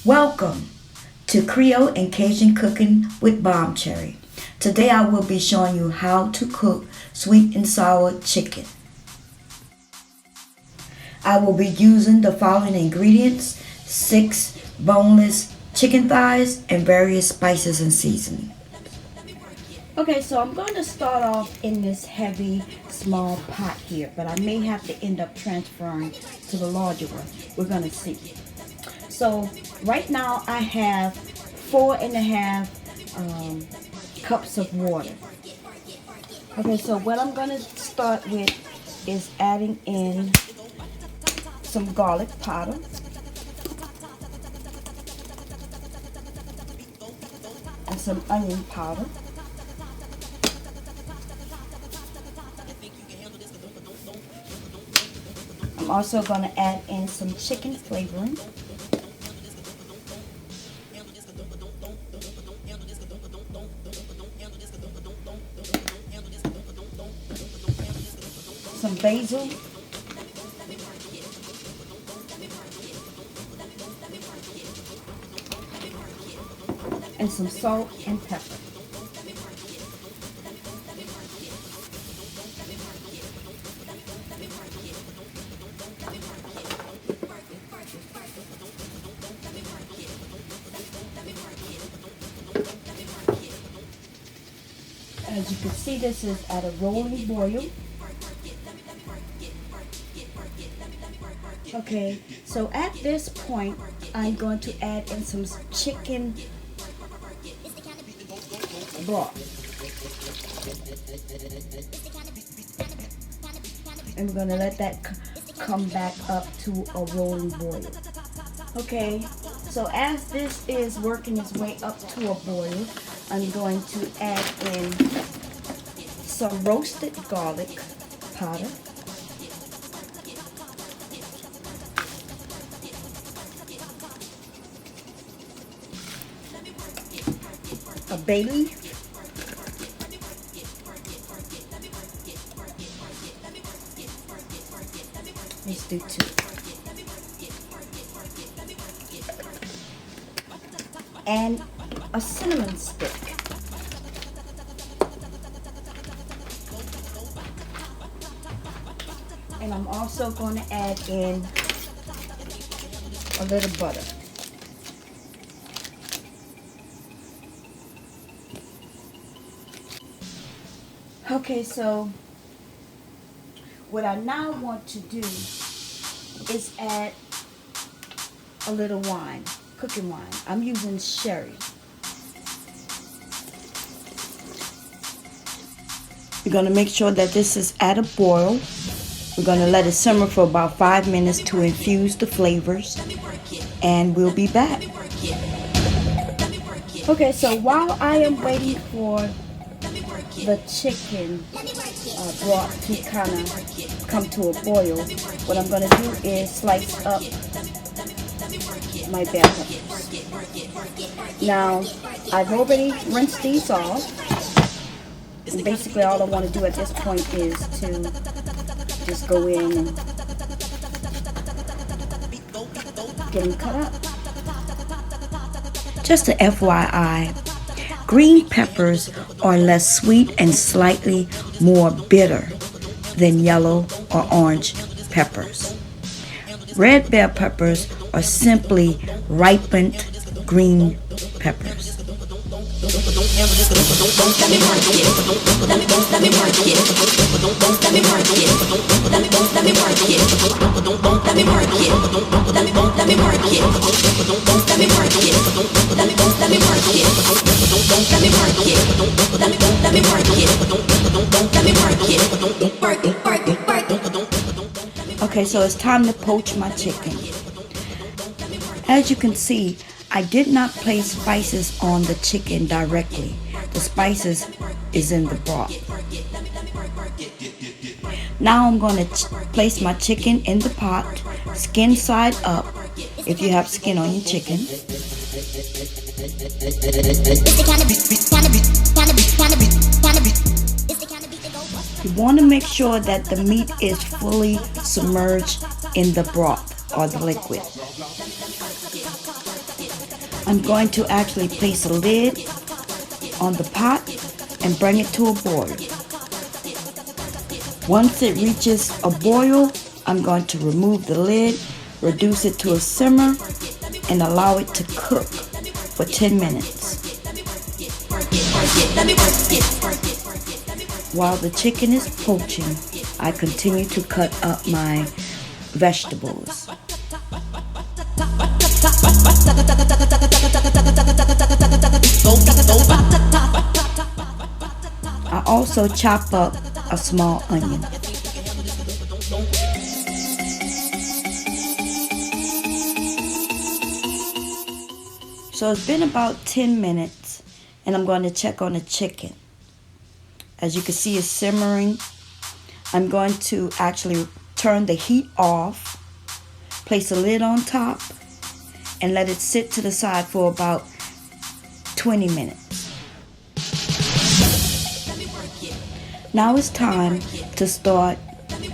Welcome to Creole and Cajun Cooking with Bomb Cherry. Today I will be showing you how to cook sweet and sour chicken. I will be using the following ingredients: 6 boneless chicken thighs and various spices and seasonings. Okay, so I'm going to start off in this heavy small pot here, but I may have to end up transferring to the larger one. We're going to see. So right now I have 4.5 cups of water. Okay, so what I'm going to start with is adding in some garlic powder. And some onion powder. I'm also going to add in some chicken flavoring. Some basil. And some salt and pepper. As you can see, this is at a rolling boil. Okay, so at this point, I'm going to add in some chicken broth. And we're going to let that come back up to a rolling boil. Okay, so as this is working its way up to a boil, I'm going to add in some roasted garlic powder. A bay leaf. Let's do 2. And a cinnamon stick. And I'm also going to add in a little butter. Okay, so what I now want to do is add a little wine, cooking wine. I'm using sherry. We're going to make sure that this is at a boil. We're going to let it simmer for about 5 minutes to infuse the flavors, and we'll be back. Okay, so while I am waiting for the chicken broth to kind of come to a boil, what I'm going to do is slice up my bell peppers. Now, I've already rinsed these off. And basically all I want to do at this point is to just go in and get them cut up. Just a FYI, green peppers are less sweet and slightly more bitter than yellow or orange peppers. Red bell peppers are simply ripened green peppers. Okay, so it's time to poach my chicken. As you can see, I did not place spices on the chicken directly. The spices is in the broth. Now I'm going to place my chicken in the pot, skin side up, if you have skin on your chicken. You want to make sure that the meat is fully submerged in the broth or the liquid. I'm going to actually place a lid on the pot and bring it to a boil. Once it reaches a boil, I'm going to remove the lid, reduce it to a simmer, and allow it to cook for 10 minutes. While the chicken is poaching, I continue to cut up my vegetables. I also chop up a small onion. So it's been about 10 minutes and I'm going to check on the chicken. As you can see, it's simmering. I'm going to actually turn the heat off, place a lid on top, and let it sit to the side for about 20 minutes. Now it's time to start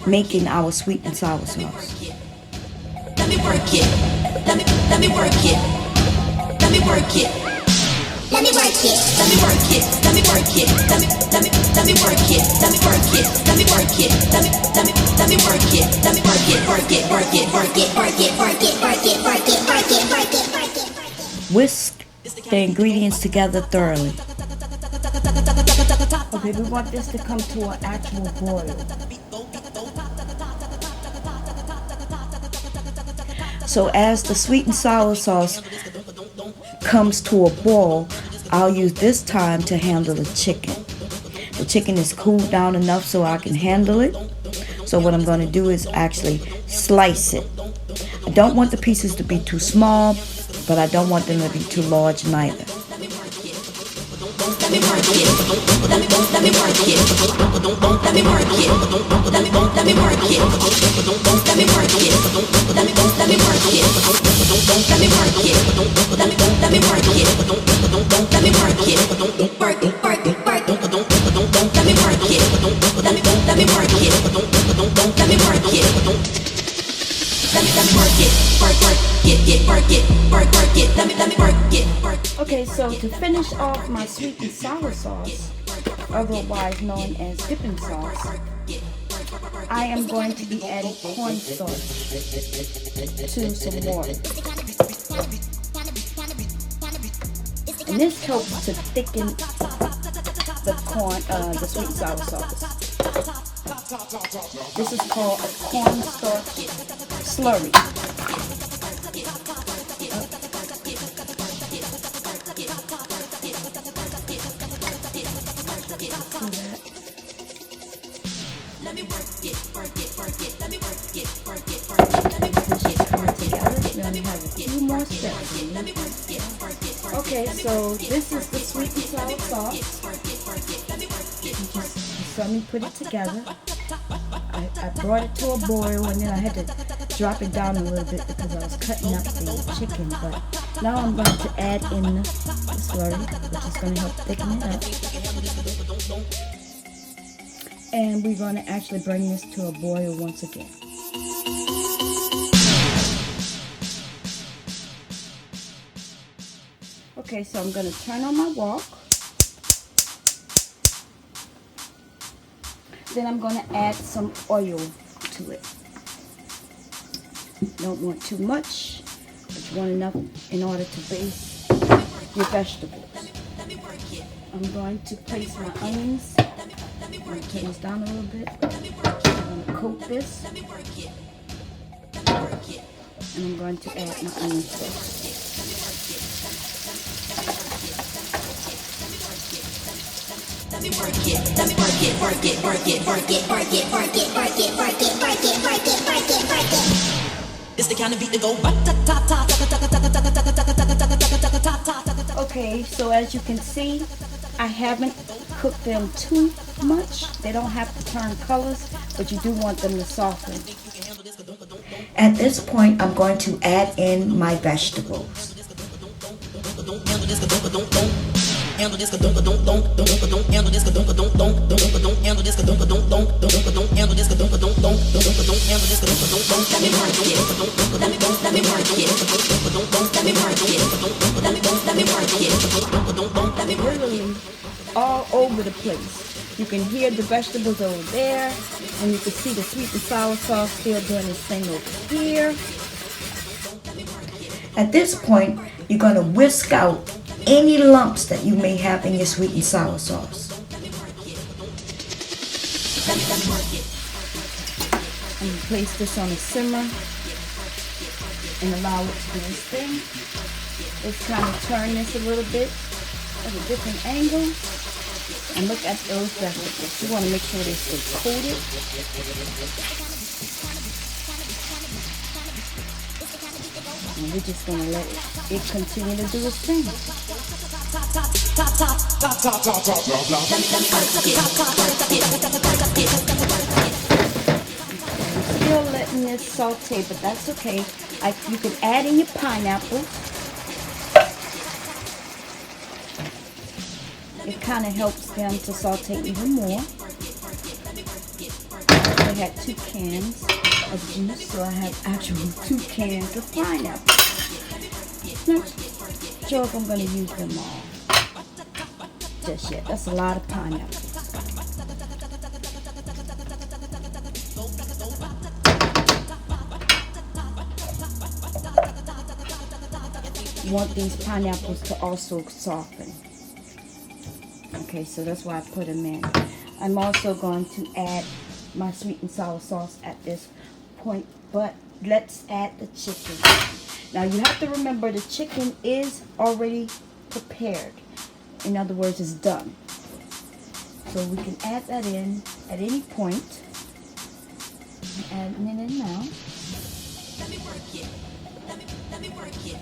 making our sweet and sour sauce. Let me work it. Let me work it. Let me work it. Let me work it. Let me work it. Let me work it. Let me work it. Let me work it. Let me work it. Let me work it. Let me work it. Work it. Work it. Work it. Work it. Work it. Work it. Work it. Work it. Work it. Work it. Whisk the ingredients together thoroughly. Okay, we want this to come to an actual boil. So as the sweet and sour sauce comes to a boil, I'll use this time to handle the chicken. The chicken is cooled down enough so I can handle it. So what I'm going to do is actually slice it. I don't want the pieces to be too small, but I don't want them to be too large neither. Let me work it. Let me work it. Let me work it. Let me work it. Let me work it. Let me work it. Let me work it. Let me work it. Let me work it. Let me work it. Work it. Work it. Work it. Let me work it. Let me work it. Let me work it. Okay, so to finish off my sweet and sour sauce, otherwise known as dipping sauce, I am going to be adding cornstarch to some water. And this helps to thicken the sweet and sour sauce. This is called a cornstarch slurry. Let me work it, work it, work it. Let me work it, work it, work it. This is coming together. We're going to have a few more steps. Okay, so this is the sweet and sour sauce. You saw me put it together. I brought it to a boil and then I had to drop it down a little bit because I was cutting up the chicken. But now I'm going to add in the slurry, which is going to help thicken it up. And we're going to actually bring this to a boil once again. Okay, so I'm going to turn on my wok. Then I'm going to add some oil to it. Don't want too much, but you want enough in order to baste your vegetables. I'm going to place my onions. I'm going to turn this down a little bit. I'm going to coat this. And I'm going to add my onions first. Let me work it, let me work it, work it, work it, work it, work it, work it, work it, work it, work it, work it, work it, work it. It's the kind of beat to go. Okay, so as you can see, I haven't cooked them too much. They don't have to turn colors, but you do want them to soften. At this point, I'm going to add in my vegetables. handle this, don't handle this, don't handle this, don't handle this, don't handle this, literally all over the place. You can hear the vegetables over there, and you can see the sweet and sour sauce still doing its thing over here. At this point, you're going to whisk out any lumps that you may have in your sweet and sour sauce. And you place this on a simmer and allow it to do its thing. Let's kind of turn this a little bit at a different angle. And look at those vegetables. You want to make sure they stay coated. And we're just going to let it continue to do its thing. I'm still letting this saute, but that's okay. You can add in your pineapple. It kind of helps them to saute even more. I had 2 cans of juice, so I have actually 2 cans of pineapple. Not sure if I'm going to use them all just yet. That's a lot of pineapple. You want these pineapples to also soften. Okay, so that's why I put them in. I'm also going to add my sweet and sour sauce at this point, but let's add the chicken. Now you have to remember the chicken is already prepared. In other words, it's done. So we can add that in at any point. I'm adding it in now. Let me work it. Let me work it.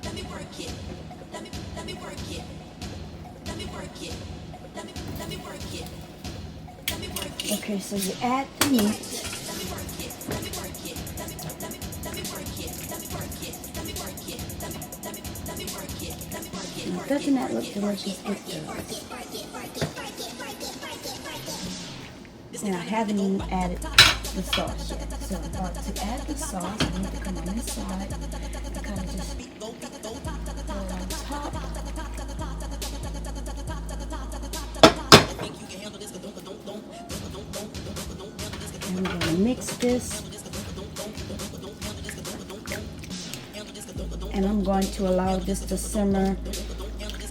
Let me work it. Let me work it. Let me work it. Let me work it. Let me work it. Okay, so you add the meat. Let me work it. Let me work it. Let me work it. Let me work it. Let me work it. Let me work it. Let me work it. Now, doesn't that look delicious? It does. And I haven't even added the sauce yet. So I'm about to add the sauce. I need to come on this side and kind of just go on top. And we're going to mix this. And I'm going to allow this to simmer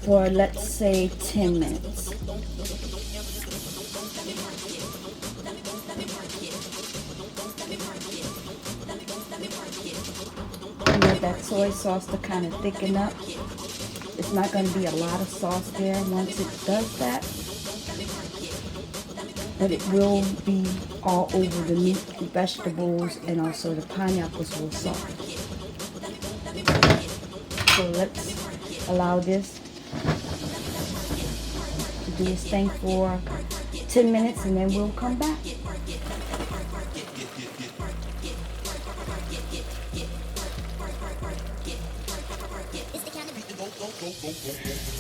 for, let's say, 10 minutes. You want that soy sauce to kind of thicken up. It's not going to be a lot of sauce there once it does that, but it will be all over the meat, the vegetables, and also the pineapples will soften. So let's allow this to do its thing for 10 minutes and then we'll come back.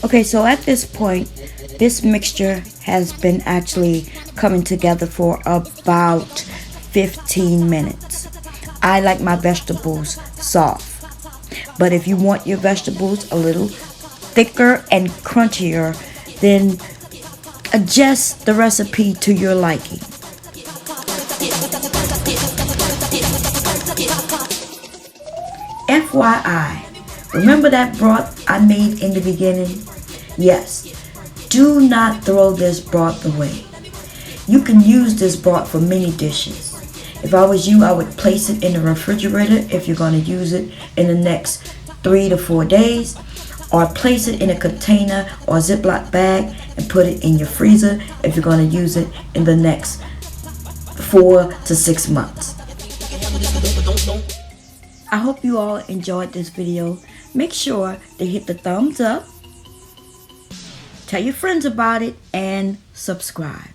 Okay, so at this point, this mixture has been actually coming together for about 15 minutes. I like my vegetables soft, but if you want your vegetables a little thicker and crunchier, then adjust the recipe to your liking. FYI, remember that broth I made in the beginning? Yes, do not throw this broth away. You can use this broth for many dishes. If I was you, I would place it in the refrigerator if you're going to use it in the next 3 to 4 days, or place it in a container or Ziploc bag and put it in your freezer if you're going to use it in the next 4 to 6 months. I hope you all enjoyed this video. Make sure to hit the thumbs up, tell your friends about it, and subscribe.